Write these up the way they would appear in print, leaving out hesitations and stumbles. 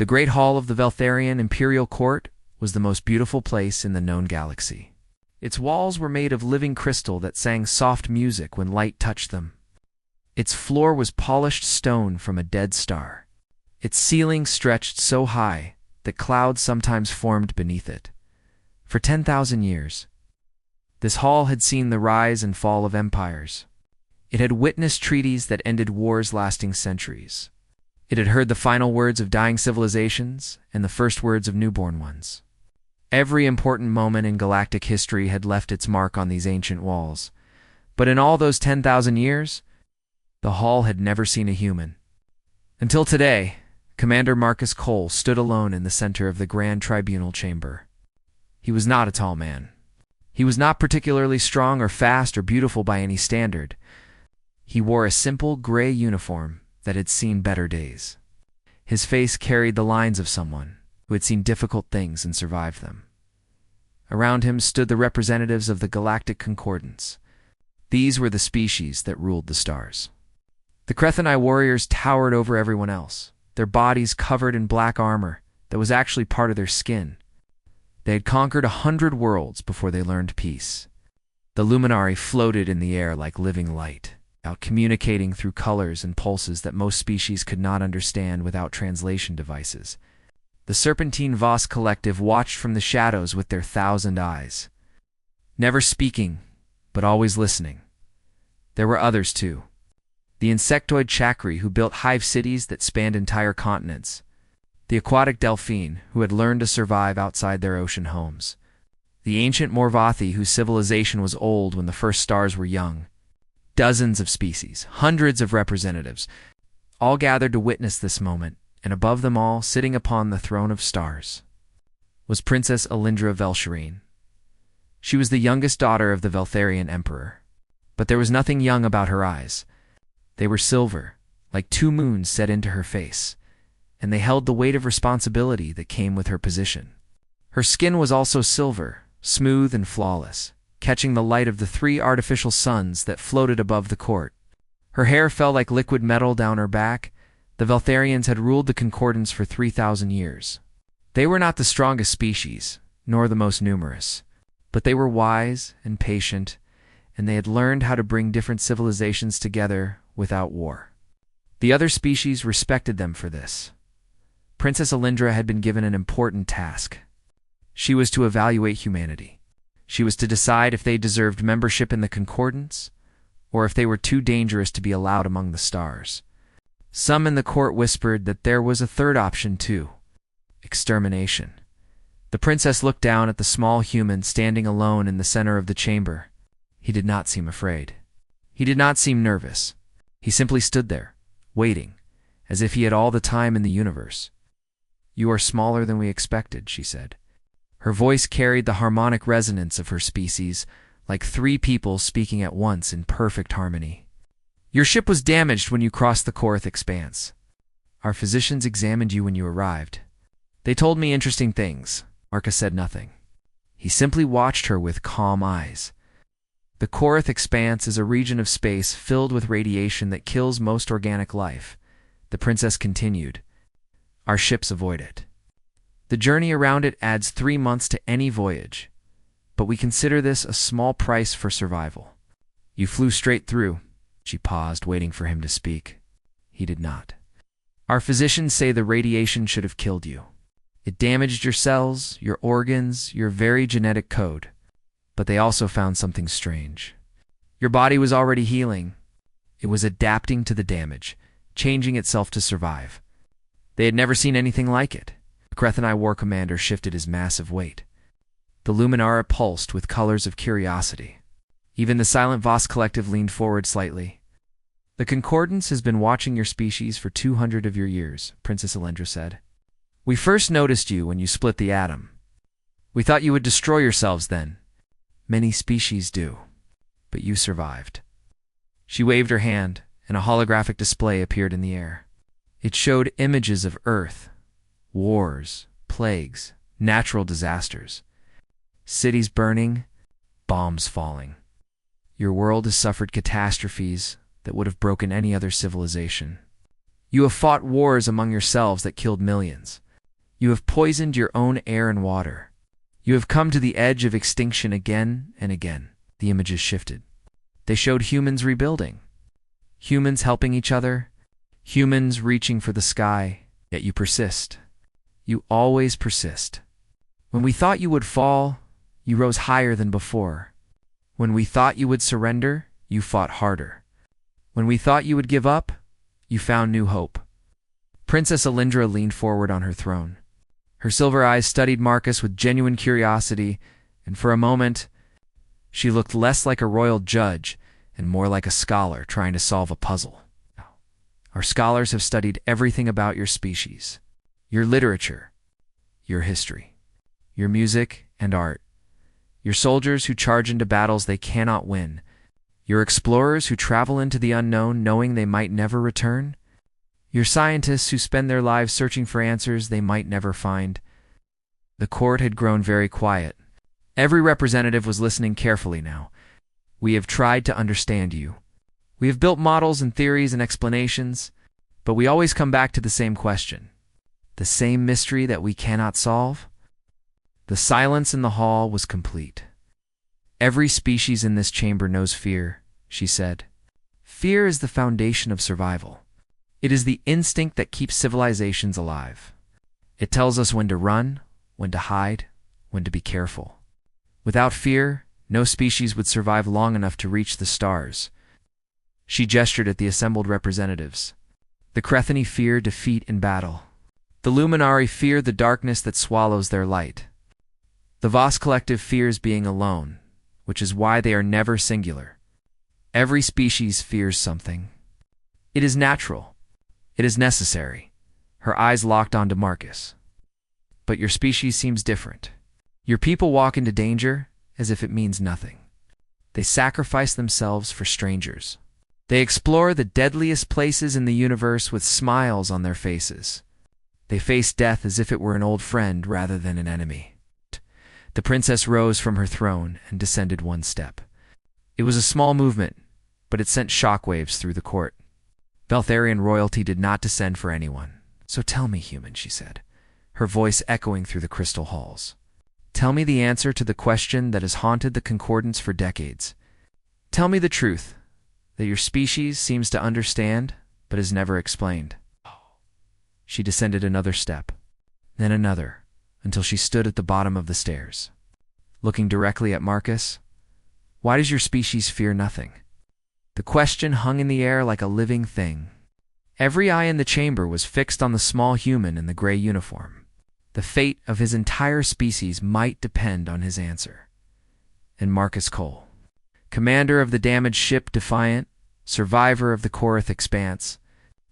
The Great Hall of the Veltharian Imperial Court was the most beautiful place in the known galaxy. Its walls were made of living crystal that sang soft music when light touched them. Its floor was polished stone from a dead star. Its ceiling stretched so high that clouds sometimes formed beneath it. For 10,000 years, this hall had seen the rise and fall of empires. It had witnessed treaties that ended wars lasting centuries. It had heard the final words of dying civilizations and the first words of newborn ones. Every important moment in galactic history had left its mark on these ancient walls. But in all those 10,000 years, the hall had never seen a human. Until today, Commander Marcus Cole stood alone in the center of the Grand Tribunal chamber. He was not a tall man. He was not particularly strong or fast or beautiful by any standard. He wore a simple gray uniform that had seen better days. His face carried the lines of someone who had seen difficult things and survived them. Around him stood the representatives of the Galactic Concordance. These were the species that ruled the stars. The Crethonite warriors towered over everyone else, their bodies covered in black armor that was actually part of their skin. They had conquered 100 worlds before they learned peace. The Luminari floated in the air like living light, out communicating through colors and pulses that most species could not understand without translation devices. The Serpentine Voss Collective watched from the shadows with their 1,000 eyes, never speaking, but always listening. There were others too. The insectoid Chakri, who built hive cities that spanned entire continents. The aquatic Delphine, who had learned to survive outside their ocean homes. The ancient Morvathi, whose civilization was old when the first stars were young. Dozens of species, hundreds of representatives, all gathered to witness this moment, and above them all, sitting upon the throne of stars, was Princess Alindra Velshirine. She was the youngest daughter of the Veltharian Emperor, but there was nothing young about her eyes. They were silver, like 2 moons set into her face, and they held the weight of responsibility that came with her position. Her skin was also silver, smooth and flawless, catching the light of the 3 artificial suns that floated above the court. Her hair fell like liquid metal down her back. The Veltharians had ruled the Concordance for 3,000 years. They were not the strongest species, nor the most numerous, but they were wise and patient, and they had learned how to bring different civilizations together without war. The other species respected them for this. Princess Alindra had been given an important task. She was to evaluate humanity. She was to decide if they deserved membership in the Concordance, or if they were too dangerous to be allowed among the stars. Some in the court whispered that there was a third option too: extermination. The princess looked down at the small human standing alone in the center of the chamber. He did not seem afraid. He did not seem nervous. He simply stood there, waiting, as if he had all the time in the universe. "You are smaller than we expected," she said. Her voice carried the harmonic resonance of her species, like 3 people speaking at once in perfect harmony. "Your ship was damaged when you crossed the Korith Expanse. Our physicians examined you when you arrived. They told me interesting things." Marcus said nothing. He simply watched her with calm eyes. The Korith Expanse is a region of space filled with radiation that kills most organic life. The princess continued. "Our ships avoid it. The journey around it adds 3 months to any voyage, but we consider this a small price for survival. You flew straight through." She paused, waiting for him to speak. He did not. "Our physicians say the radiation should have killed you. It damaged your cells, your organs, your very genetic code. But they also found something strange. Your body was already healing. It was adapting to the damage, changing itself to survive. They had never seen anything like it." The Crethonite war commander shifted his massive weight. The Luminara pulsed with colors of curiosity. Even the silent Voss Collective leaned forward slightly. "The Concordance has been watching your species for 200 of your years," Princess Alindra said. "We first noticed you when you split the atom. We thought you would destroy yourselves then. Many species do, but you survived." She waved her hand, and a holographic display appeared in the air. It showed images of Earth, wars, plagues, natural disasters, cities burning, bombs falling. Your world has suffered catastrophes that would have broken any other civilization. You have fought wars among yourselves that killed millions. You have poisoned your own air and water. You have come to the edge of extinction again and again. The images shifted. They showed humans rebuilding, humans helping each other, humans reaching for the sky, yet you persist. You always persist. When we thought you would fall, you rose higher than before. When we thought you would surrender, you fought harder. When we thought you would give up, you found new hope. Princess Alindra leaned forward on her throne. Her silver eyes studied Marcus with genuine curiosity, and for a moment, she looked less like a royal judge and more like a scholar trying to solve a puzzle. Our scholars have studied everything about your species, your literature, your history, your music and art, your soldiers who charge into battles they cannot win, your explorers who travel into the unknown knowing they might never return, your scientists who spend their lives searching for answers they might never find. The court had grown very quiet. Every representative was listening carefully now. We have tried to understand you. We have built models and theories and explanations, but we always come back to the same question. The same mystery that we cannot solve? The silence in the hall was complete. Every species in this chamber knows fear, she said. Fear is the foundation of survival. It is the instinct that keeps civilizations alive. It tells us when to run, when to hide, when to be careful. Without fear, no species would survive long enough to reach the stars. She gestured at the assembled representatives. The Crethani fear defeat in battle. The Luminari fear the darkness that swallows their light. The Voss Collective fears being alone, which is why they are never singular. Every species fears something. It is natural. It is necessary. Her eyes locked onto Marcus. But your species seems different. Your people walk into danger as if it means nothing. They sacrifice themselves for strangers. They explore the deadliest places in the universe with smiles on their faces. They face death as if it were an old friend rather than an enemy. The princess rose from her throne and descended one step. It was a small movement, but it sent shockwaves through the court. Beltharian royalty did not descend for anyone. So tell me, human, she said, her voice echoing through the crystal halls. Tell me the answer to the question that has haunted the concordance for decades. Tell me the truth, that your species seems to understand, but is never explained. She descended another step, then another, until she stood at the bottom of the stairs. Looking directly at Marcus, why does your species fear nothing? The question hung in the air like a living thing. Every eye in the chamber was fixed on the small human in the gray uniform. The fate of his entire species might depend on his answer. And Marcus Cole, commander of the damaged ship Defiant, survivor of the Korath Expanse,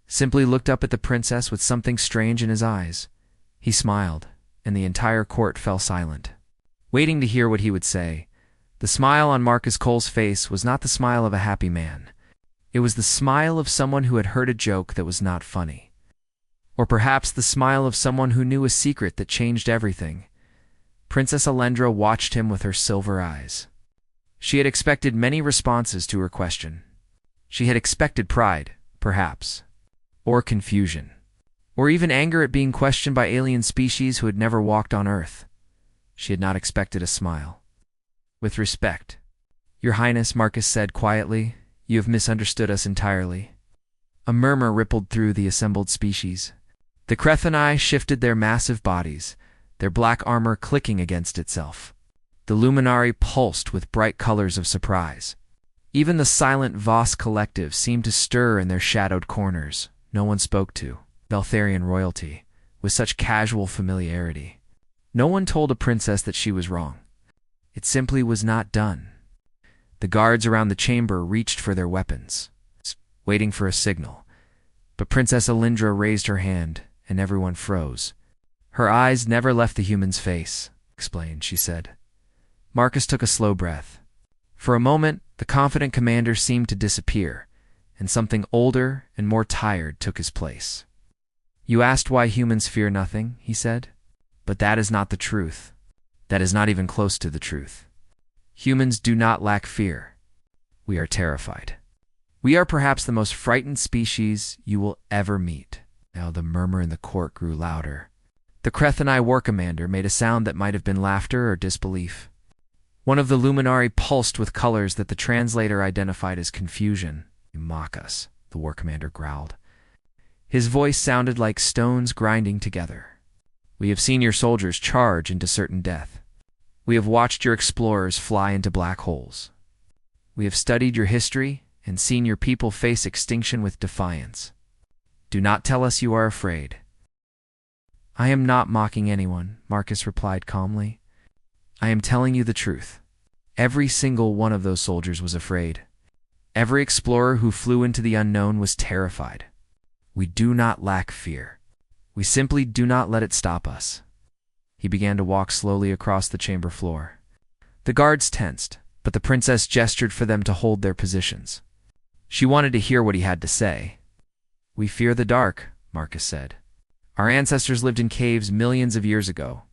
simply looked up at the princess with something strange in his eyes. He smiled, and the entire court fell silent, waiting to hear what he would say. The smile on Marcus Cole's face was not the smile of a happy man. It was the smile of someone who had heard a joke that was not funny. Or perhaps the smile of someone who knew a secret that changed everything. Princess Alindra watched him with her silver eyes. She had expected many responses to her question. She had expected pride, perhaps, or confusion, or even anger at being questioned by alien species who had never walked on Earth. She had not expected a smile. With respect, Your Highness, Marcus said quietly, you have misunderstood us entirely. A murmur rippled through the assembled species. The Crethani shifted their massive bodies, their black armor clicking against itself. The Luminari pulsed with bright colors of surprise. Even the silent Voss Collective seemed to stir in their shadowed corners. No one spoke to Beltharian royalty with such casual familiarity. No one told a princess that she was wrong. It simply was not done. The guards around the chamber reached for their weapons, waiting for a signal. But Princess Alindra raised her hand, and everyone froze. Her eyes never left the human's face. Explain, she said. Marcus took a slow breath. For a moment, the confident commander seemed to disappear, and something older and more tired took his place. You asked why humans fear nothing, he said. But that is not the truth. That is not even close to the truth. Humans do not lack fear. We are terrified. We are perhaps the most frightened species you will ever meet. Now the murmur in the court grew louder. The The Krethenai war commander made a sound that might have been laughter or disbelief. One of the luminari pulsed with colors that the translator identified as confusion. "You mock us," the war commander growled. His voice sounded like stones grinding together. "We have seen your soldiers charge into certain death. We have watched your explorers fly into black holes. We have studied your history and seen your people face extinction with defiance. Do not tell us you are afraid." "I am not mocking anyone," Marcus replied calmly. "I am telling you the truth. Every single one of those soldiers was afraid. Every explorer who flew into the unknown was terrified. We do not lack fear. We simply do not let it stop us." He began to walk slowly across the chamber floor. The guards tensed, but the princess gestured for them to hold their positions. She wanted to hear what he had to say. "We fear the dark," Marcus said. "Our ancestors lived in caves millions of years ago.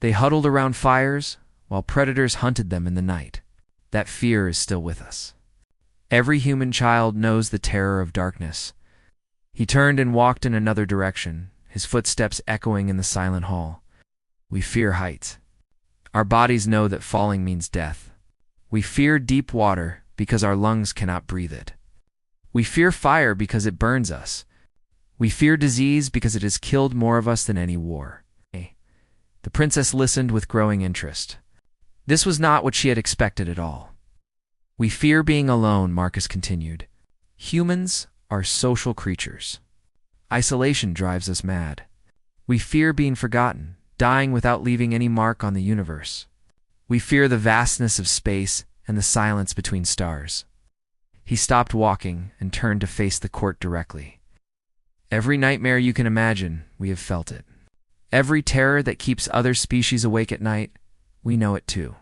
They huddled around fires while predators hunted them in the night. That fear is still with us. Every human child knows the terror of darkness." He turned and walked in another direction, his footsteps echoing in the silent hall. "We fear heights. Our bodies know that falling means death. We fear deep water because our lungs cannot breathe it. We fear fire because it burns us. We fear disease because it has killed more of us than any war." The princess listened with growing interest. This was not what she had expected at all. "We fear being alone," Marcus continued. "Humans are social creatures. Isolation drives us mad. We fear being forgotten, dying without leaving any mark on the universe. We fear the vastness of space and the silence between stars." He stopped walking and turned to face the court directly. "Every nightmare you can imagine, we have felt it. Every terror that keeps other species awake at night, we know it too.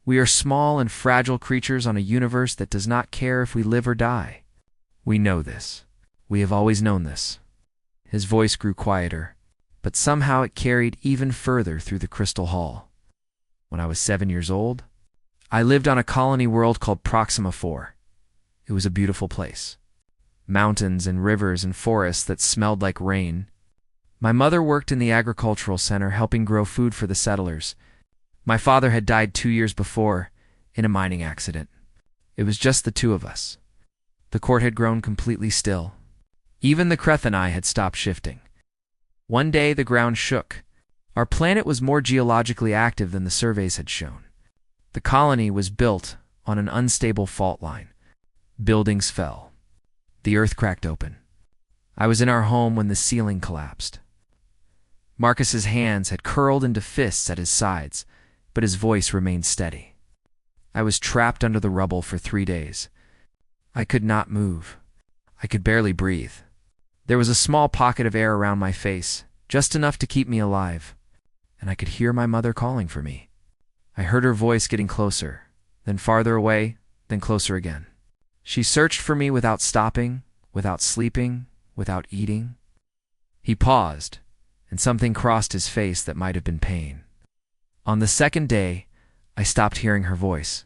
We are small and fragile creatures on a universe that does not care if we live or die. We know this. We have always known this." His voice grew quieter, but somehow it carried even further through the crystal hall. "When I was 7 years old, I lived on a colony world called Proxima 4. It was a beautiful place. Mountains and rivers and forests that smelled like rain. My mother worked in the agricultural center helping grow food for the settlers. My father had died 2 years before in a mining accident. It was just the two of us." The court had grown completely still. Even the Krethenai had stopped shifting. One day the ground shook. Our planet was more geologically active than the surveys had shown. The colony was built on an unstable fault line. Buildings fell. The earth cracked open. I was in our home when the ceiling collapsed. Marcus's hands had curled into fists at his sides, but his voice remained steady. "I was trapped under the rubble for 3 days. I could not move. I could barely breathe. There was a small pocket of air around my face, just enough to keep me alive, and I could hear my mother calling for me. I heard her voice getting closer, then farther away, then closer again. She searched for me without stopping, without sleeping, without eating." He paused, and something crossed his face that might have been pain. "On the second day, I stopped hearing her voice.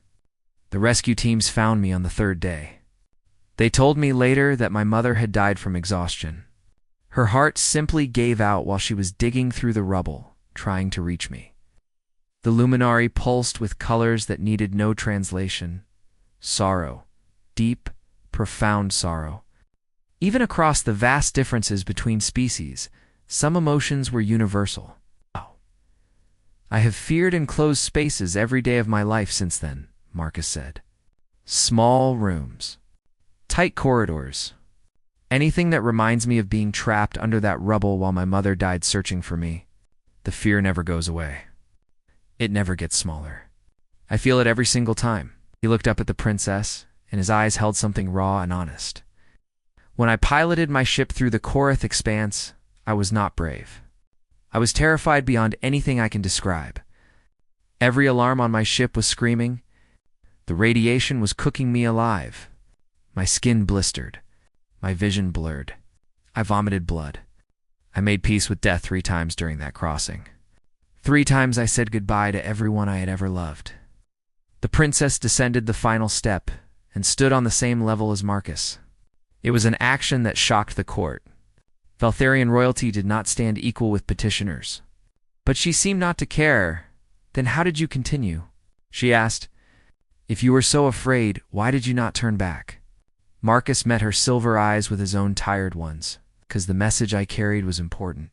The rescue teams found me on the third day. They told me later that my mother had died from exhaustion. Her heart simply gave out while she was digging through the rubble, trying to reach me." The luminari pulsed with colors that needed no translation. Sorrow. Deep, profound sorrow. Even across the vast differences between species, some emotions were universal. "I have feared enclosed spaces every day of my life since then," Marcus said. "Small rooms. Tight corridors. Anything that reminds me of being trapped under that rubble while my mother died searching for me. The fear never goes away. It never gets smaller. I feel it every single time." He looked up at the princess, and his eyes held something raw and honest. "When I piloted my ship through the Korath expanse, I was not brave. I was terrified beyond anything I can describe. Every alarm on my ship was screaming. The radiation was cooking me alive. My skin blistered. My vision blurred. I vomited blood. I made peace with death 3 times during that crossing. 3 times I said goodbye to everyone I had ever loved." The princess descended the final step and stood on the same level as Marcus. It was an action that shocked the court. Valtharian royalty did not stand equal with petitioners. But she seemed not to care. Then how did you continue? She asked. If you were so afraid, why did you not turn back? Marcus met her silver eyes with his own tired ones. Because the message I carried was important.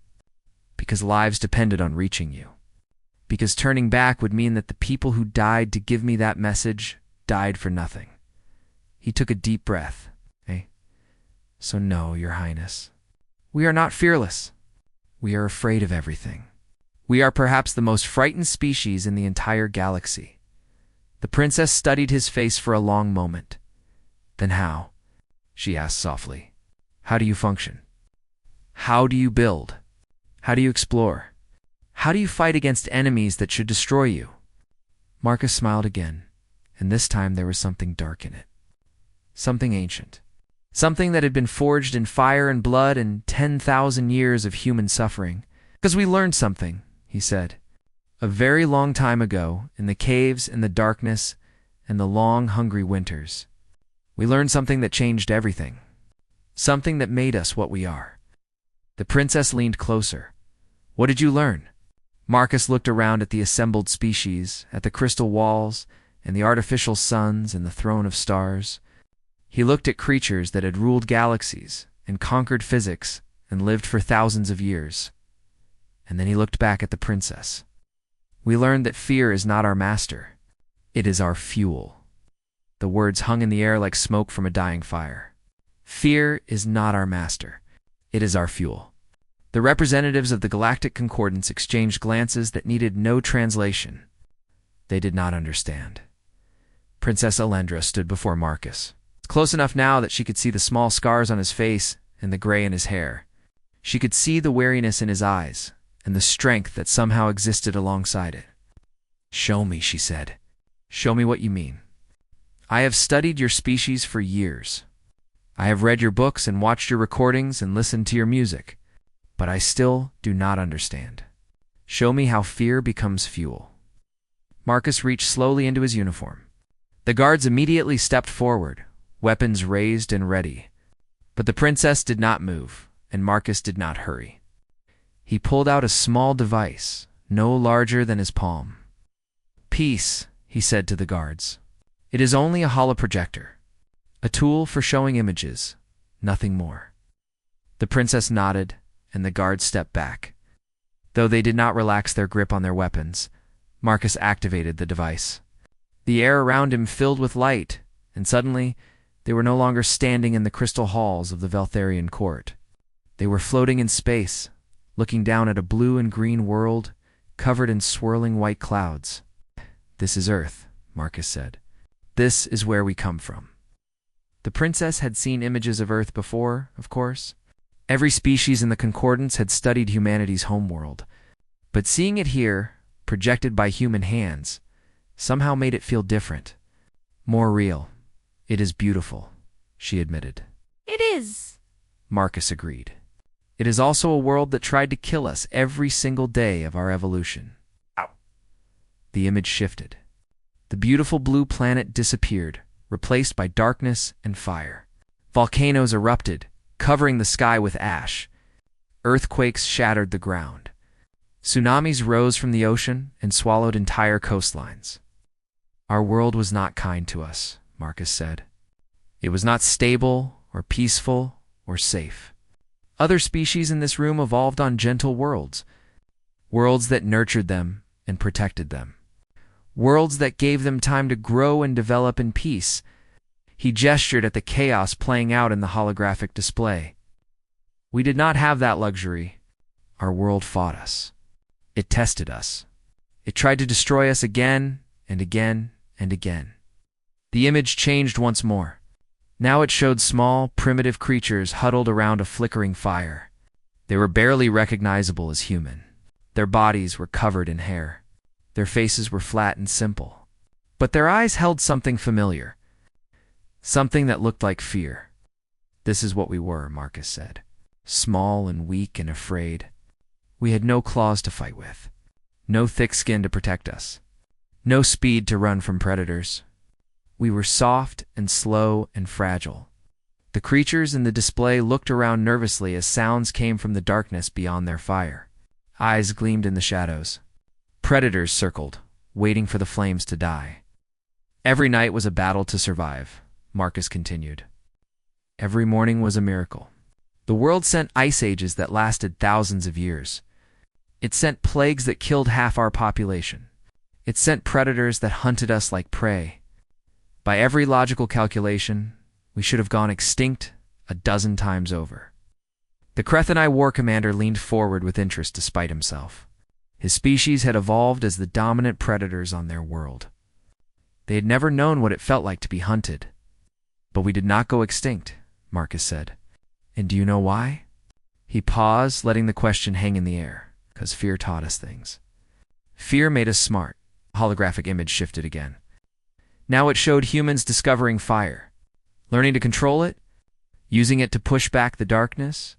Because lives depended on reaching you. Because turning back would mean that the people who died to give me that message died for nothing. He took a deep breath. So no, Your Highness. We are not fearless. We are afraid of everything. We are perhaps the most frightened species in the entire galaxy. The princess studied his face for a long moment. Then how? She asked softly. How do you function? How do you build? How do you explore? How do you fight against enemies that should destroy you? Marcus smiled again, and this time there was something dark in it. Something ancient. Something that had been forged in fire and blood and 10,000 years of human suffering. Because we learned something, he said. A very long time ago, in the caves and the darkness and the long, hungry winters, we learned something that changed everything. Something that made us what we are. The princess leaned closer. What did you learn? Marcus looked around at the assembled species, at the crystal walls, and the artificial suns and the throne of stars. He looked at creatures that had ruled galaxies and conquered physics and lived for thousands of years. And then he looked back at the princess. We learned that fear is not our master. It is our fuel. The words hung in the air like smoke from a dying fire. Fear is not our master. It is our fuel. The representatives of the Galactic Concordance exchanged glances that needed no translation. They did not understand. Princess Elendra stood before Marcus. Close enough now that she could see the small scars on his face and the gray in his hair. She could see the wariness in his eyes and the strength that somehow existed alongside it. Show me, she said. Show me what you mean. I have studied your species for years. I have read your books and watched your recordings and listened to your music. But I still do not understand. Show me how fear becomes fuel. Marcus reached slowly into his uniform. The guards immediately stepped forward, weapons raised and ready. But the princess did not move, and Marcus did not hurry. He pulled out a small device, no larger than his palm. Peace, he said to the guards. It is only a holoprojector, a tool for showing images, nothing more. The princess nodded, and the guards stepped back. Though they did not relax their grip on their weapons, Marcus activated the device. The air around him filled with light, and suddenly they were no longer standing in the crystal halls of the Valtharian court. They were floating in space, looking down at a blue and green world covered in swirling white clouds. This is Earth, Marcus said. This is where we come from. The princess had seen images of Earth before, of course. Every species in the Concordance had studied humanity's homeworld. But seeing it here, projected by human hands, somehow made it feel different. More real. It is beautiful, she admitted. It is, Marcus agreed. It is also a world that tried to kill us every single day of our evolution. Ow. The image shifted. The beautiful blue planet disappeared, replaced by darkness and fire. Volcanoes erupted, covering the sky with ash. Earthquakes shattered the ground. Tsunamis rose from the ocean and swallowed entire coastlines. Our world was not kind to us, Marcus said. It was not stable or peaceful or safe. Other species in this room evolved on gentle worlds, worlds that nurtured them and protected them, worlds that gave them time to grow and develop in peace. He gestured at the chaos playing out in the holographic display. We did not have that luxury. Our world fought us. It tested us. It tried to destroy us again and again and again. The image changed once more. Now it showed small, primitive creatures huddled around a flickering fire. They were barely recognizable as human. Their bodies were covered in hair. Their faces were flat and simple. But their eyes held something familiar. Something that looked like fear. This is what we were, Marcus said. Small and weak and afraid. We had no claws to fight with. No thick skin to protect us. No speed to run from predators. We were soft and slow and fragile. The creatures in the display looked around nervously as sounds came from the darkness beyond their fire. Eyes gleamed in the shadows. Predators circled, waiting for the flames to die. Every night was a battle to survive, Marcus continued. Every morning was a miracle. The world sent ice ages that lasted thousands of years. It sent plagues that killed half our population. It sent predators that hunted us like prey. By every logical calculation, we should have gone extinct a dozen times over. The Krethenai war commander leaned forward with interest despite himself. His species had evolved as the dominant predators on their world. They had never known what it felt like to be hunted. But we did not go extinct, Marcus said. And do you know why? He paused, letting the question hang in the air, because fear taught us things. Fear made us smart. The holographic image shifted again. Now it showed humans discovering fire, learning to control it, using it to push back the darkness.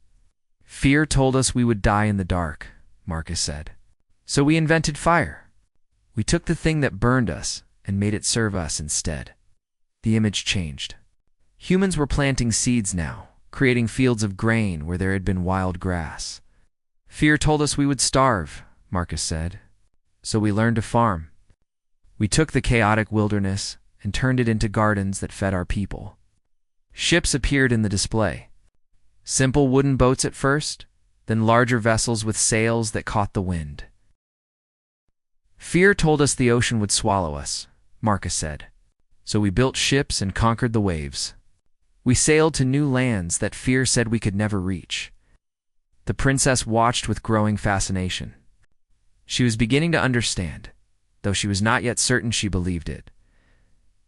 Fear told us we would die in the dark, Marcus said. So we invented fire. We took the thing that burned us and made it serve us instead. The image changed. Humans were planting seeds now, creating fields of grain where there had been wild grass. Fear told us we would starve, Marcus said. So we learned to farm. We took the chaotic wilderness and turned it into gardens that fed our people. Ships appeared in the display. Simple wooden boats at first, then larger vessels with sails that caught the wind. Fear told us the ocean would swallow us, Marcus said. So we built ships and conquered the waves. We sailed to new lands that fear said we could never reach. The princess watched with growing fascination. She was beginning to understand, though she was not yet certain she believed it.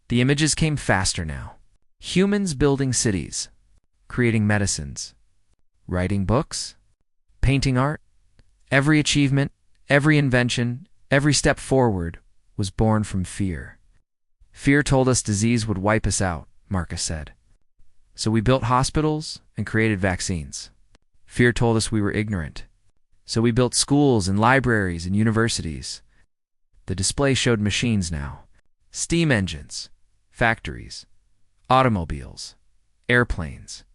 The images came faster now. Humans building cities, creating medicines, writing books, painting art. Every achievement, every invention, every step forward was born from fear. Fear told us disease would wipe us out, Marcus said. So we built hospitals and created vaccines. Fear told us we were ignorant. So we built schools and libraries and universities. The display showed machines now. Steam engines, factories, automobiles, airplanes.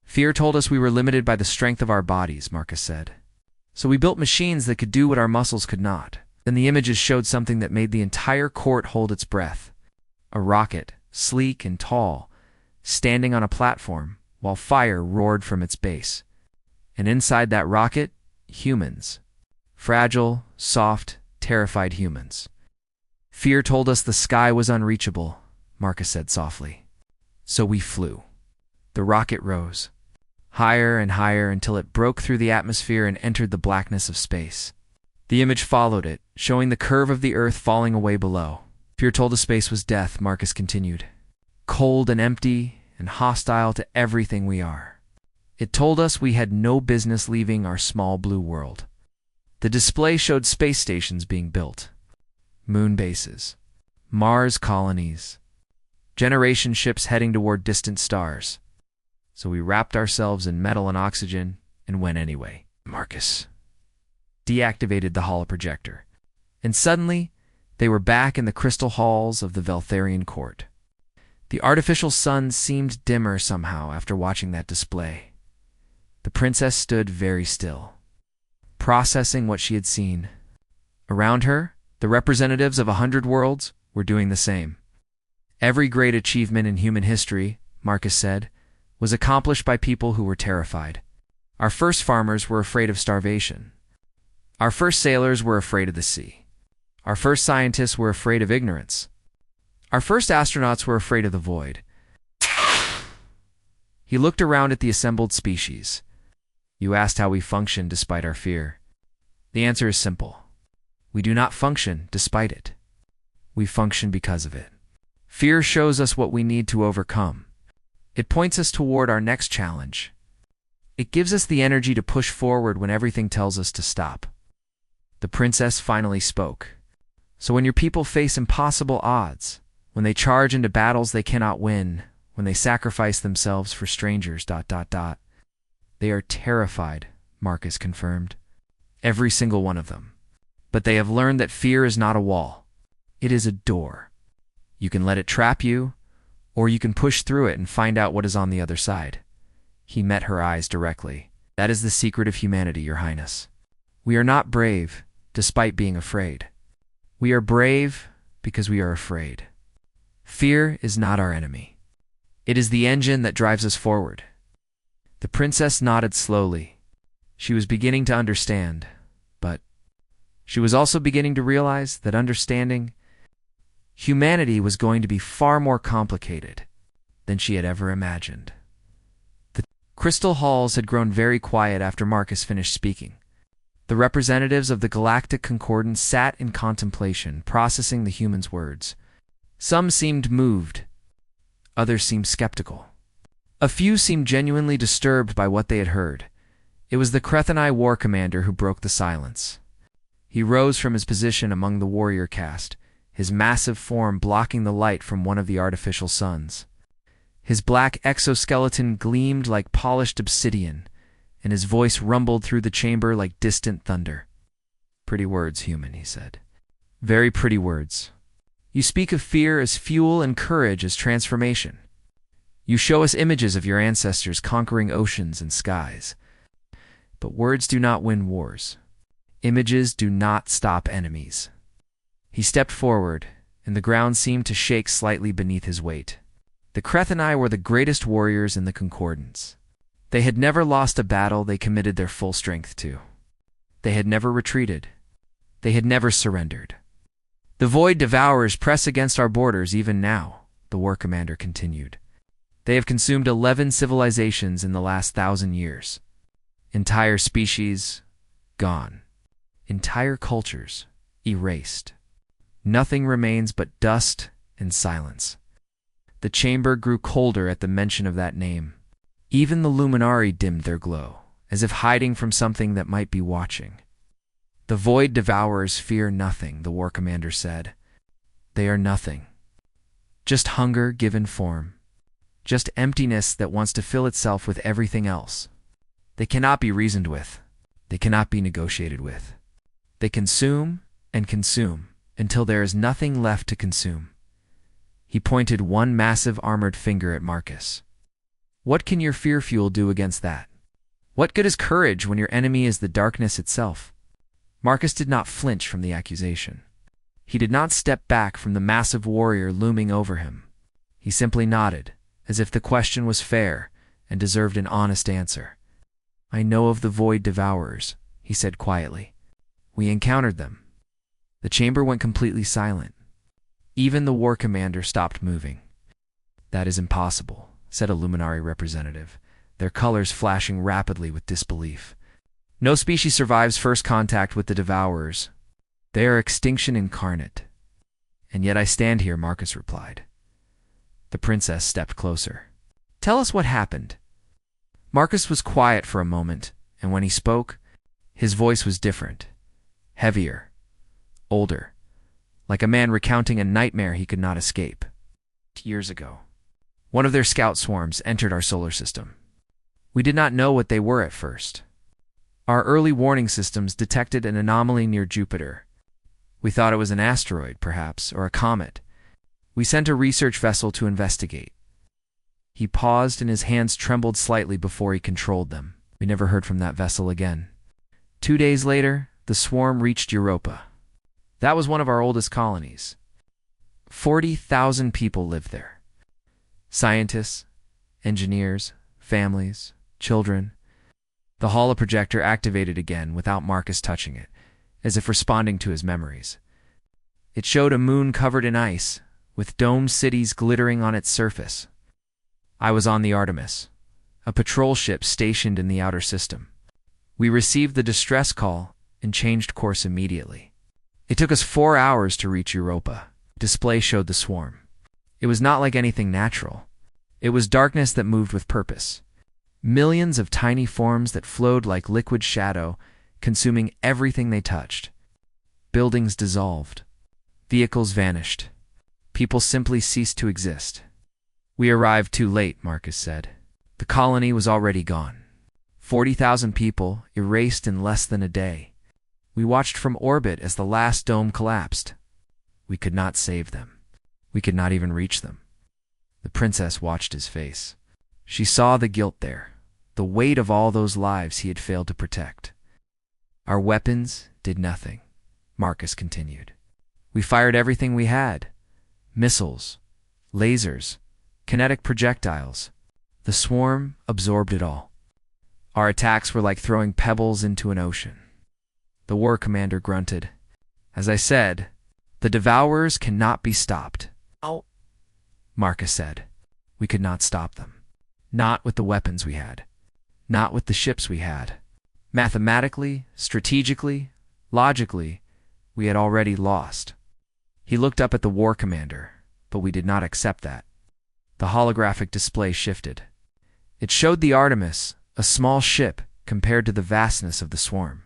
Fear told us we were limited by the strength of our bodies, Marcus said. So we built machines that could do what our muscles could not. Then the images showed something that made the entire court hold its breath. A rocket, sleek and tall, standing on a platform while fire roared from its base. And inside that rocket, humans. Fragile, soft, terrified humans. Fear told us the sky was unreachable, Marcus said softly. So we flew. The rocket rose, higher and higher until it broke through the atmosphere and entered the blackness of space. The image followed it, showing the curve of the earth falling away below. Fear told us space was death, Marcus continued. Cold and empty and hostile to everything we are. It told us we had no business leaving our small blue world. The display showed space stations being built, moon bases, Mars colonies, generation ships heading toward distant stars. So we wrapped ourselves in metal and oxygen and went anyway. Marcus deactivated the holoprojector, and suddenly they were back in the crystal halls of the Veltharian court. The artificial sun seemed dimmer somehow after watching that display. The princess stood very still, processing what she had seen. Around her, the representatives of 100 worlds were doing the same. Every great achievement in human history, Marcus said, was accomplished by people who were terrified. Our first farmers were afraid of starvation. Our first sailors were afraid of the sea. Our first scientists were afraid of ignorance. Our first astronauts were afraid of the void. He looked around at the assembled species. You asked how we function despite our fear. The answer is simple. We do not function despite it. We function because of it. Fear shows us what we need to overcome. It points us toward our next challenge. It gives us the energy to push forward when everything tells us to stop. The princess finally spoke. So when your people face impossible odds, when they charge into battles they cannot win, when they sacrifice themselves for strangers, they are terrified, Marcus confirmed. Every single one of them. But they have learned that fear is not a wall. It is a door. You can let it trap you, or you can push through it and find out what is on the other side. He met her eyes directly. That is the secret of humanity, Your Highness. We are not brave, despite being afraid. We are brave because we are afraid. Fear is not our enemy. It is the engine that drives us forward. The princess nodded slowly. She was beginning to understand, but she was also beginning to realize that understanding humanity was going to be far more complicated than she had ever imagined. The crystal halls had grown very quiet after Marcus finished speaking. The representatives of the Galactic Concordance sat in contemplation, processing the humans' words. Some seemed moved. Others seemed skeptical. A few seemed genuinely disturbed by what they had heard. It was the HFY War commander who broke the silence. He rose from his position among the warrior caste, his massive form blocking the light from one of the artificial suns. His black exoskeleton gleamed like polished obsidian, and his voice rumbled through the chamber like distant thunder. "Pretty words, human," he said. "Very pretty words. You speak of fear as fuel and courage as transformation. You show us images of your ancestors conquering oceans and skies. But words do not win wars. Images do not stop enemies." He stepped forward, and the ground seemed to shake slightly beneath his weight. The HFY were the greatest warriors in the Concordance. They had never lost a battle they committed their full strength to. They had never retreated. They had never surrendered. "The Void Devourers press against our borders even now," the war commander continued. "They have consumed 11 civilizations in the last 1,000 years. Entire species gone. Entire cultures erased. Nothing remains but dust and silence." The chamber grew colder at the mention of that name. Even the luminari dimmed their glow, as if hiding from something that might be watching. "The Void Devourers fear nothing," the war commander said. "They are nothing. Just hunger given form. Just emptiness that wants to fill itself with everything else. They cannot be reasoned with. They cannot be negotiated with. They consume and consume until there is nothing left to consume." He pointed one massive armored finger at Marcus. "What can your fear fuel do against that? What good is courage when your enemy is the darkness itself?" Marcus did not flinch from the accusation. He did not step back from the massive warrior looming over him. He simply nodded, as if the question was fair and deserved an honest answer. "I know of the Void Devourers," he said quietly. "We encountered them." The chamber went completely silent. Even the war commander stopped moving. "That is impossible," said a Luminari representative, their colors flashing rapidly with disbelief. "No species survives first contact with the Devourers. They are extinction incarnate." "And yet I stand here," Marcus replied. The princess stepped closer. "Tell us what happened." Marcus was quiet for a moment, and when he spoke, his voice was different, heavier, older, like a man recounting a nightmare he could not escape. "Years ago, one of their scout swarms entered our solar system. We did not know what they were at first. Our early warning systems detected an anomaly near Jupiter. We thought it was an asteroid, perhaps, or a comet. We sent a research vessel to investigate." He paused and his hands trembled slightly before he controlled them. "We never heard from that vessel again. 2 days later, the swarm reached Europa. That was one of our oldest colonies. 40,000 people lived there. Scientists, engineers, families, children. The holoprojector activated again without Marcus touching it, as if responding to his memories. It showed a moon covered in ice, with domed cities glittering on its surface. I was on the Artemis, a patrol ship stationed in the outer system. We received the distress call and changed course immediately. It took us 4 hours to reach Europa. Display showed the swarm. It was not like anything natural. It was darkness that moved with purpose. Millions of tiny forms that flowed like liquid shadow, consuming everything they touched. Buildings dissolved. Vehicles vanished. People simply ceased to exist. "We arrived too late," Marcus said. "The colony was already gone. 40,000 people erased in less than a day. We watched from orbit as the last dome collapsed. We could not save them. We could not even reach them. The princess watched his face. She saw the guilt there, the weight of all those lives he had failed to protect. Our weapons did nothing, Marcus continued. We fired everything we had. Missiles, lasers, kinetic projectiles. The swarm absorbed it all. Our attacks were like throwing pebbles into an ocean. The war commander grunted. As I said, the devourers cannot be stopped. Oh, Marcus said. We could not stop them. Not with the weapons we had. Not with the ships we had. Mathematically, strategically, logically, we had already lost. He looked up at the war commander, but we did not accept that. The holographic display shifted. It showed the Artemis, a small ship compared to the vastness of the swarm.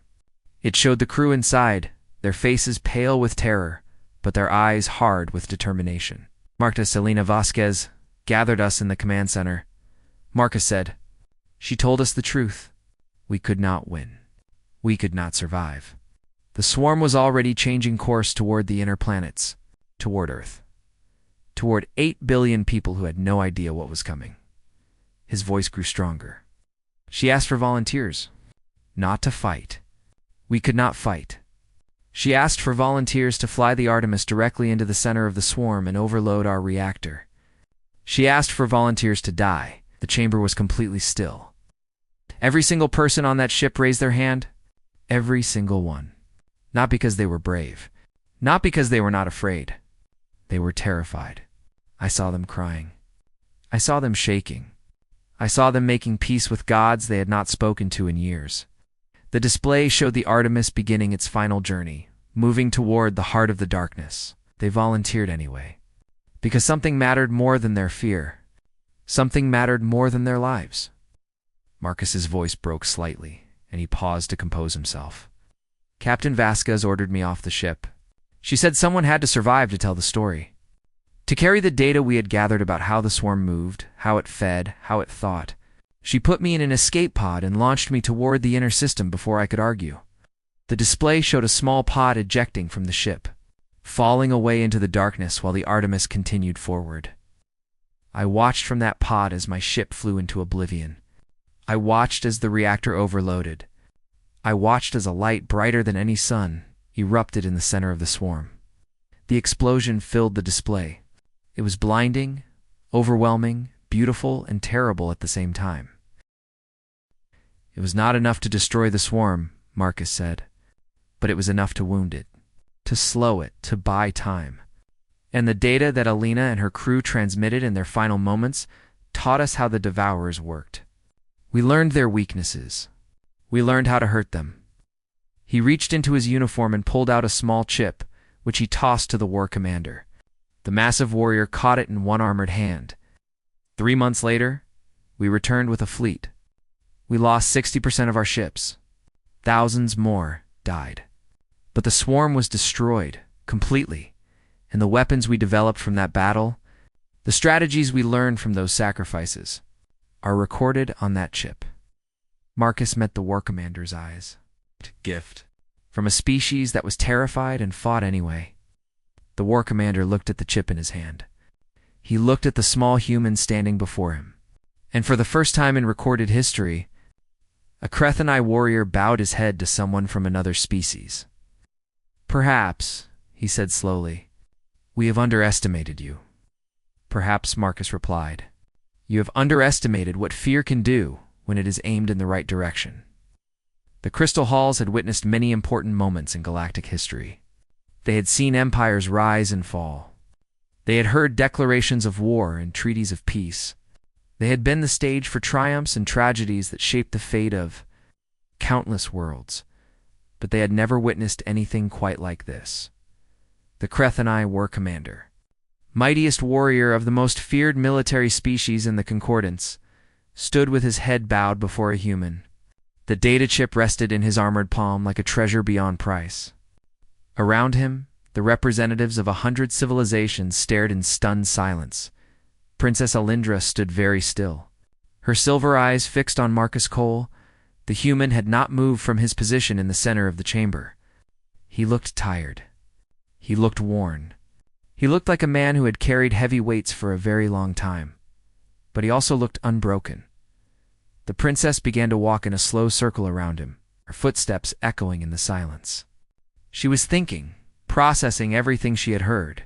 It showed the crew inside, their faces pale with terror, but their eyes hard with determination. Marta Selena Vasquez gathered us in the command center. Marcus said, "She told us the truth. We could not win. We could not survive." The swarm was already changing course toward the inner planets, toward Earth, toward 8 billion people who had no idea what was coming. His voice grew stronger. She asked for volunteers, not to fight. We could not fight. She asked for volunteers to fly the Artemis directly into the center of the swarm and overload our reactor. She asked for volunteers to die. The chamber was completely still. Every single person on that ship raised their hand. Every single one. Not because they were brave. Not because they were not afraid. They were terrified. I saw them crying. I saw them shaking. I saw them making peace with gods they had not spoken to in years. The display showed the Artemis beginning its final journey, moving toward the heart of the darkness. They volunteered anyway. Because something mattered more than their fear. Something mattered more than their lives. Marcus's voice broke slightly, and he paused to compose himself. Captain Vasquez ordered me off the ship. She said someone had to survive to tell the story. To carry the data we had gathered about how the swarm moved, how it fed, how it thought. She put me in an escape pod and launched me toward the inner system before I could argue. The display showed a small pod ejecting from the ship, falling away into the darkness while the Artemis continued forward. I watched from that pod as my ship flew into oblivion. I watched as the reactor overloaded. I watched as a light brighter than any sun erupted in the center of the swarm. The explosion filled the display. It was blinding, overwhelming, beautiful, and terrible at the same time. It was not enough to destroy the swarm, Marcus said, but it was enough to wound it, to slow it, to buy time. And the data that Alina and her crew transmitted in their final moments taught us how the devourers worked. We learned their weaknesses. We learned how to hurt them. He reached into his uniform and pulled out a small chip, which he tossed to the war commander. The massive warrior caught it in one armored hand. 3 months later, we returned with a fleet. We lost 60% of our ships. Thousands more died. But the swarm was destroyed, completely, and the weapons we developed from that battle, the strategies we learned from those sacrifices, are recorded on that chip. Marcus met the war commander's eyes. Gift. From a species that was terrified and fought anyway. The war commander looked at the chip in his hand. He looked at the small human standing before him. And for the first time in recorded history, a Krethenai warrior bowed his head to someone from another species. "Perhaps," he said slowly, "we have underestimated you." "Perhaps," Marcus replied, "you have underestimated what fear can do when it is aimed in the right direction." The Crystal Halls had witnessed many important moments in galactic history. They had seen empires rise and fall. They had heard declarations of war and treaties of peace. They had been the stage for triumphs and tragedies that shaped the fate of countless worlds, but they had never witnessed anything quite like this. The Krethenai war commander, mightiest warrior of the most feared military species in the Concordance, stood with his head bowed before a human. The data chip rested in his armored palm like a treasure beyond price. Around him, the representatives of 100 civilizations stared in stunned silence. Princess Alindra stood very still. Her silver eyes fixed on Marcus Cole, the human had not moved from his position in the center of the chamber. He looked tired. He looked worn. He looked like a man who had carried heavy weights for a very long time, but he also looked unbroken. The princess began to walk in a slow circle around him, her footsteps echoing in the silence. She was thinking, processing everything she had heard.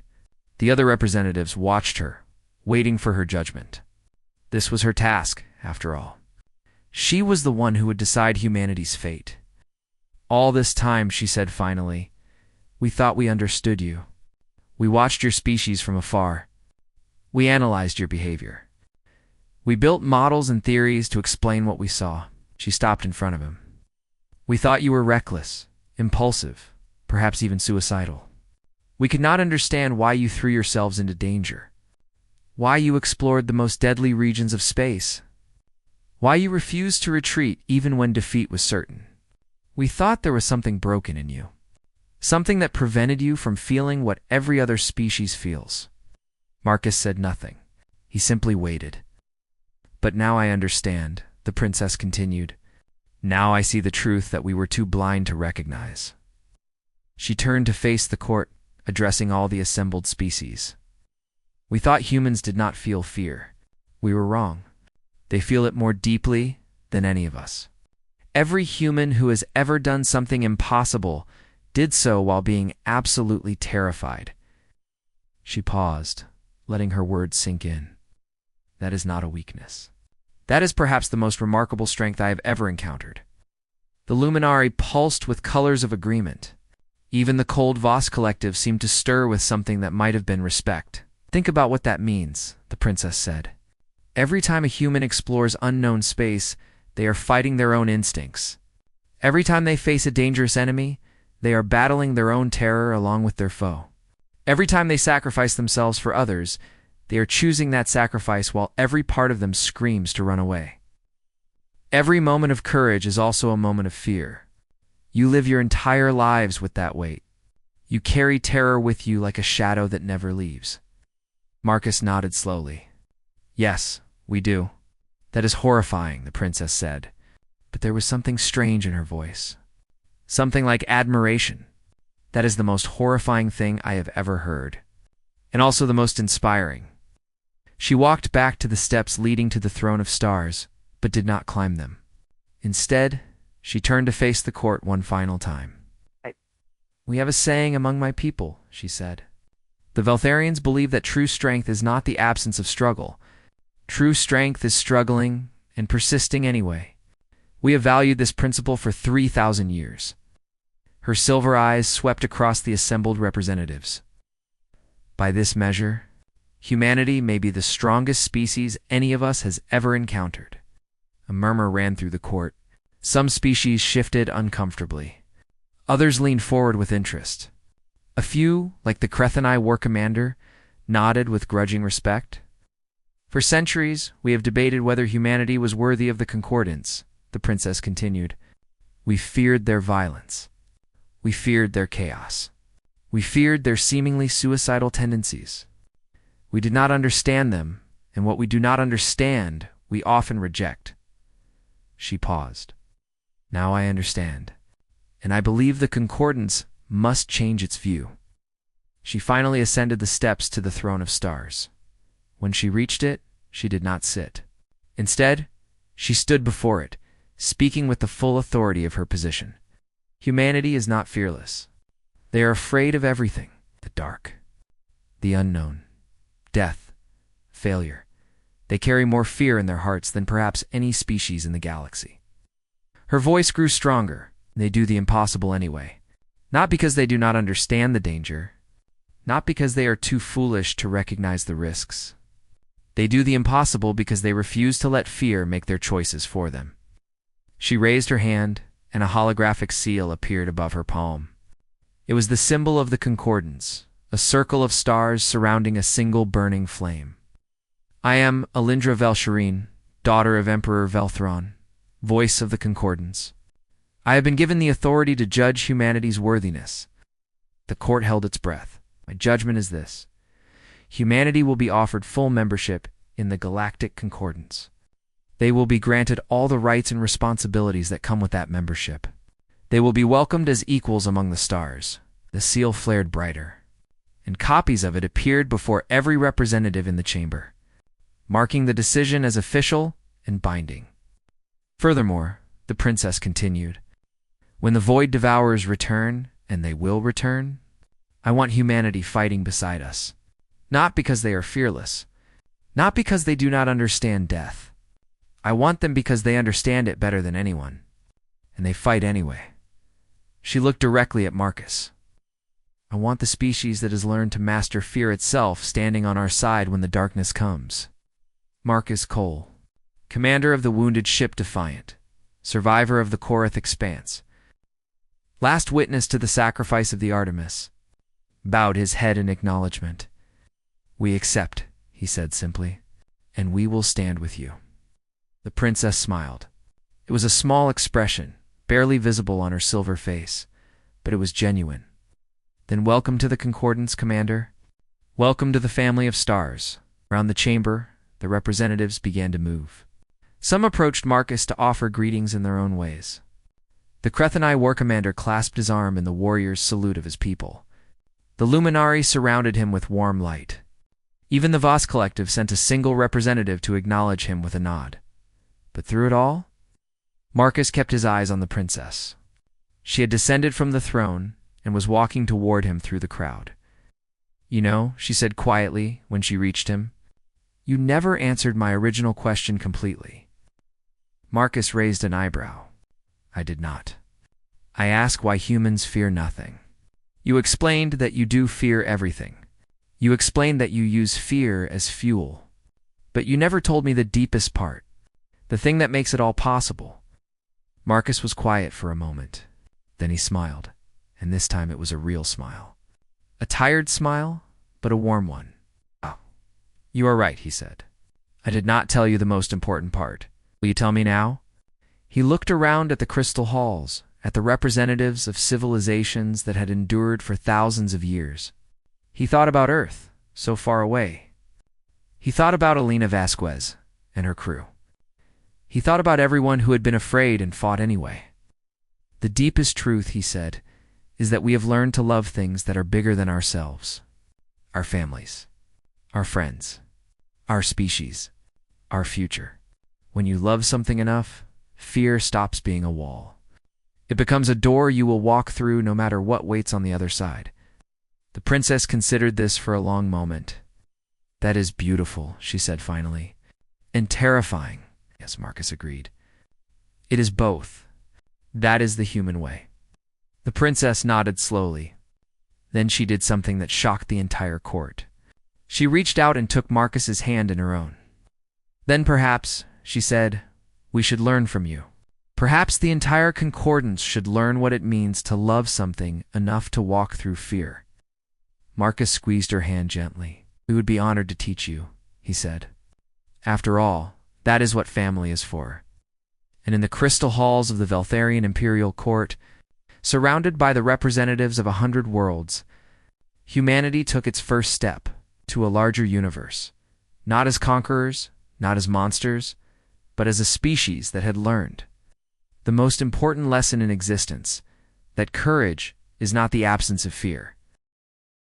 The other representatives watched her, waiting for her judgment. This was her task, after all. She was the one who would decide humanity's fate. All this time, she said finally, we thought we understood you. We watched your species from afar. We analyzed your behavior. We built models and theories to explain what we saw. She stopped in front of him. We thought you were reckless, impulsive, perhaps even suicidal. We could not understand why you threw yourselves into danger, why you explored the most deadly regions of space, why you refused to retreat even when defeat was certain. We thought there was something broken in you, something that prevented you from feeling what every other species feels. Marcus said nothing. He simply waited. But now I understand, the princess continued. Now I see the truth that we were too blind to recognize. She turned to face the court, addressing all the assembled species. We thought humans did not feel fear. We were wrong. They feel it more deeply than any of us. Every human who has ever done something impossible did so while being absolutely terrified. She paused, letting her words sink in. That is not a weakness. That is perhaps the most remarkable strength I have ever encountered. The Luminari pulsed with colors of agreement. Even the cold Voss collective seemed to stir with something that might have been respect. Think about what that means, the princess said. Every time a human explores unknown space, they are fighting their own instincts. Every time they face a dangerous enemy, they are battling their own terror along with their foe. Every time they sacrifice themselves for others, they are choosing that sacrifice while every part of them screams to run away. Every moment of courage is also a moment of fear. You live your entire lives with that weight. You carry terror with you like a shadow that never leaves. Marcus nodded slowly. Yes, we do. That is horrifying, the princess said, but there was something strange in her voice. Something like admiration. That is the most horrifying thing I have ever heard, and also the most inspiring. She walked back to the steps leading to the throne of stars, but did not climb them. Instead, she turned to face the court one final time. We have a saying among my people, she said. The Veltharians believe that true strength is not the absence of struggle. True strength is struggling and persisting anyway. We have valued this principle for 3,000 years. Her silver eyes swept across the assembled representatives. By this measure, humanity may be the strongest species any of us has ever encountered. A murmur ran through the court. Some species shifted uncomfortably. Others leaned forward with interest. A few, like the Crethani war commander, nodded with grudging respect. For centuries, we have debated whether humanity was worthy of the concordance, the princess continued. We feared their violence. We feared their chaos. We feared their seemingly suicidal tendencies. We did not understand them, and what we do not understand, we often reject. She paused. Now I understand, and I believe the concordance must change its view. She finally ascended the steps to the throne of stars. When she reached it, she did not sit. Instead, she stood before it, speaking with the full authority of her position. Humanity is not fearless. They are afraid of everything: the dark, the unknown, death, failure. They carry more fear in their hearts than perhaps any species in the galaxy. Her voice grew stronger. They do the impossible anyway. Not because they do not understand the danger, not because they are too foolish to recognize the risks. They do the impossible because they refuse to let fear make their choices for them. She raised her hand, and a holographic seal appeared above her palm. It was the symbol of the concordance, a circle of stars surrounding a single burning flame. I am Alindra Velshireen, daughter of Emperor Velthron, voice of the concordance. I have been given the authority to judge humanity's worthiness. The court held its breath. My judgment is this: humanity will be offered full membership in the Galactic Concordance. They will be granted all the rights and responsibilities that come with that membership. They will be welcomed as equals among the stars. The seal flared brighter. and copies of it appeared before every representative in the chamber, marking the decision as official and binding. Furthermore, the princess continued, when the Void Devourers return, and they will return, I want humanity fighting beside us. Not because they are fearless, not because they do not understand death. I want them because they understand it better than anyone, and they fight anyway. She looked directly at Marcus. I want the species that has learned to master fear itself standing on our side when the darkness comes. Marcus Cole, commander of the wounded ship Defiant, survivor of the Korath Expanse, last witness to the sacrifice of the Artemis, bowed his head in acknowledgement. We accept, he said simply, and we will stand with you. The princess smiled. It was a small expression, barely visible on her silver face, but it was genuine. Then welcome to the Concordance, Commander. Welcome to the family of stars. Around the chamber, the representatives began to move. Some approached Marcus to offer greetings in their own ways. The Crethani war commander clasped his arm in the warrior's salute of his people. The Luminari surrounded him with warm light. Even the Voss Collective sent a single representative to acknowledge him with a nod. But through it all, Marcus kept his eyes on the princess. She had descended from the throne and was walking toward him through the crowd. You know, she said quietly when she reached him, you never answered my original question completely. Marcus raised an eyebrow. I did not. I ask why humans fear nothing. You explained that you do fear everything. You explained that you use fear as fuel. But you never told me the deepest part, the thing that makes it all possible. Marcus was quiet for a moment. Then he smiled, and this time it was a real smile. A tired smile, but a warm one. Oh, you are right, he said. I did not tell you the most important part. Will you tell me now? He looked around at the crystal halls, at the representatives of civilizations that had endured for thousands of years. He thought about Earth, so far away. He thought about Elena Vasquez and her crew. He thought about everyone who had been afraid and fought anyway. The deepest truth, he said, is that we have learned to love things that are bigger than ourselves. Our families, our friends, our species, our future. When you love something enough, fear stops being a wall. It becomes a door you will walk through no matter what waits on the other side. The princess considered this for a long moment. That is beautiful, she said finally. And terrifying, yes, Marcus agreed. It is both. That is the human way. The princess nodded slowly. Then she did something that shocked the entire court. She reached out and took Marcus's hand in her own. Then perhaps, she said, we should learn from you. Perhaps the entire Concordance should learn what it means to love something enough to walk through fear. Marcus squeezed her hand gently. We would be honored to teach you, he said. After all, that is what family is for. And in the crystal halls of the Veltharian Imperial Court, surrounded by the representatives of 100 worlds, humanity took its first step to a larger universe, not as conquerors, not as monsters, but as a species that had learned the most important lesson in existence, that courage is not the absence of fear.